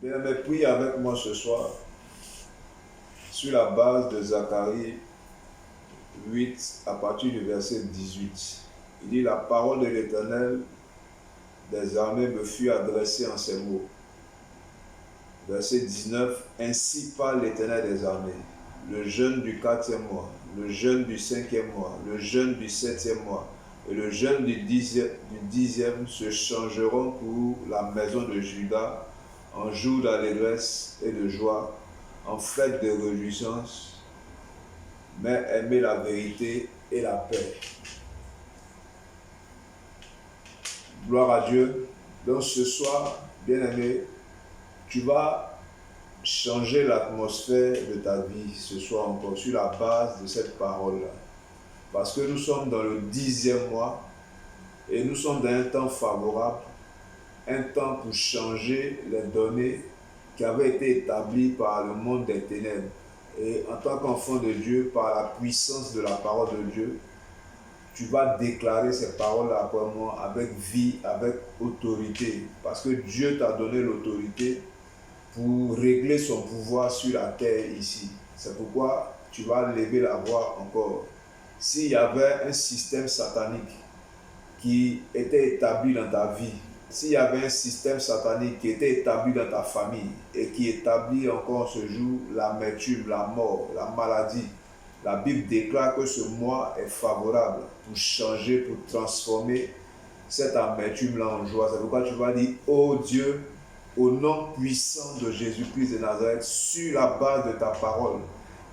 Bien-aimé, prie avec moi ce soir sur la base de Zacharie 8 à partir du verset 18. Il dit: la parole de l'Éternel des armées me fut adressée en ces mots. Verset 19. Ainsi parle l'Éternel des armées. Le jeûne du 4e mois, le jeûne du 5e mois, le jeûne du 7e mois et le jeûne du 10e se changeront pour la maison de Juda en jour d'allégresse et de joie, en fête de réjouissance, mais aimez la vérité et la paix. Gloire à Dieu. Donc ce soir, bien-aimé, tu vas changer l'atmosphère de ta vie ce soir encore sur la base de cette parole-là. Parce que nous sommes dans le 10e mois et nous sommes dans un temps favorable, un temps pour changer les données qui avaient été établies par le monde des ténèbres. Et en tant qu'enfant de Dieu, par la puissance de la parole de Dieu, tu vas déclarer ces paroles-là après moi avec vie, avec autorité. Parce que Dieu t'a donné l'autorité pour régler son pouvoir sur la terre ici. C'est pourquoi tu vas lever la voix encore. S'il y avait un système satanique qui était établi dans ta vie, s'il y avait un système satanique qui était établi dans ta famille et qui établit encore ce jour l'amertume, la mort, la maladie, la Bible déclare que ce mois est favorable pour changer, pour transformer cette amertume-là en joie. C'est pourquoi tu vas dire: oh Dieu, au nom puissant de Jésus-Christ de Nazareth, sur la base de ta parole,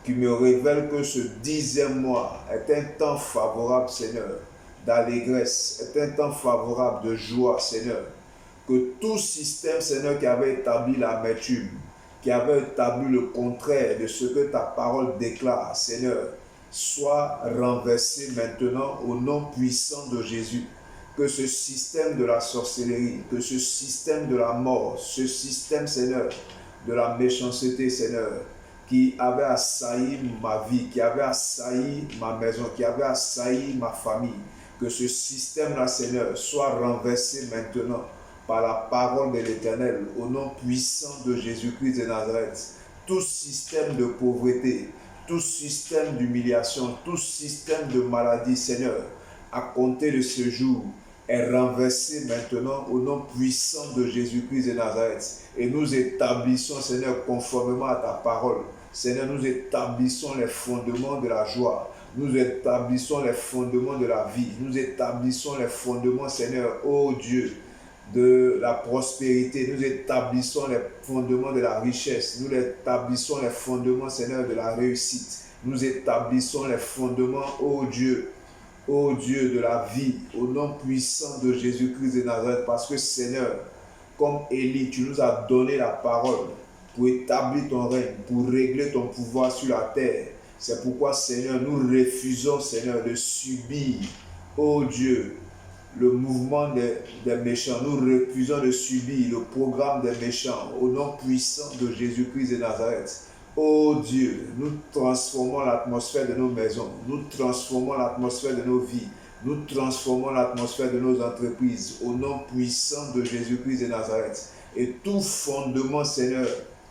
qui me révèle que ce 10e mois est un temps favorable, Seigneur, d'allégresse, est un temps favorable de joie, Seigneur. Que tout système, Seigneur, qui avait établi l'amertume, qui avait établi le contraire de ce que ta parole déclare, Seigneur, soit renversé maintenant au nom puissant de Jésus. Que ce système de la sorcellerie, que ce système de la mort, ce système, Seigneur, de la méchanceté, Seigneur, qui avait assailli ma vie, qui avait assailli ma maison, qui avait assailli ma famille, que ce système-là, Seigneur, soit renversé maintenant par la parole de l'Éternel, au nom puissant de Jésus-Christ de Nazareth. Tout système de pauvreté, tout système d'humiliation, tout système de maladie, Seigneur, à compter de ce jour, est renversé maintenant au nom puissant de Jésus-Christ de Nazareth. Et nous établissons, Seigneur, conformément à ta parole. Seigneur, nous établissons les fondements de la joie. Nous établissons les fondements de la vie. Nous établissons les fondements, Seigneur, ô Dieu, de la prospérité. Nous établissons les fondements de la richesse. Nous établissons les fondements, Seigneur, de la réussite. Nous établissons les fondements, ô Dieu, de la vie, au nom puissant de Jésus-Christ de Nazareth. Parce que, Seigneur, comme Élie, tu nous as donné la parole pour établir ton règne, pour régler ton pouvoir sur la terre. C'est pourquoi, Seigneur, nous refusons, Seigneur, de subir, ô Dieu, le mouvement des méchants. Nous refusons de subir le programme des méchants au nom puissant de Jésus-Christ de Nazareth. Oh Dieu, nous transformons l'atmosphère de nos maisons, nous transformons l'atmosphère de nos vies, nous transformons l'atmosphère de nos entreprises au nom puissant de Jésus-Christ de Nazareth. Et tout fondement, Seigneur,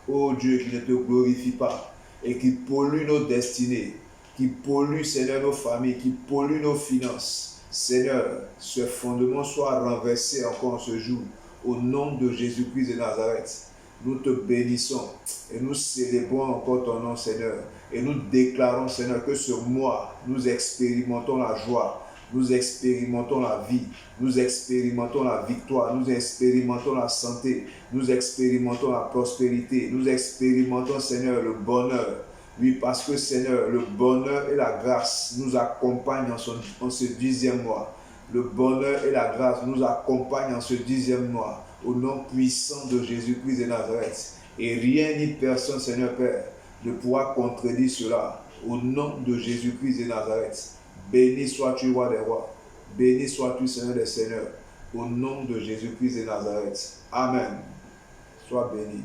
oh Dieu, qui ne te glorifie pas et qui pollue nos destinées, qui pollue, Seigneur, nos familles, qui pollue nos finances, Seigneur, ce fondement soit renversé encore ce jour au nom de Jésus-Christ de Nazareth. Nous te bénissons et nous célébrons encore ton nom, Seigneur. Et nous déclarons, Seigneur, que ce mois, nous expérimentons la joie, nous expérimentons la vie, nous expérimentons la victoire, nous expérimentons la santé, nous expérimentons la prospérité, nous expérimentons, Seigneur, le bonheur. Oui, parce que, Seigneur, le bonheur et la grâce nous accompagnent en ce 10e mois. Le bonheur et la grâce nous accompagnent en ce 10e mois. Au nom puissant de Jésus-Christ de Nazareth. Et rien ni personne, Seigneur Père, ne pourra contredire cela. Au nom de Jésus-Christ de Nazareth. Béni sois-tu, roi des rois. Béni sois-tu, Seigneur des seigneurs. Au nom de Jésus-Christ de Nazareth. Amen. Sois béni.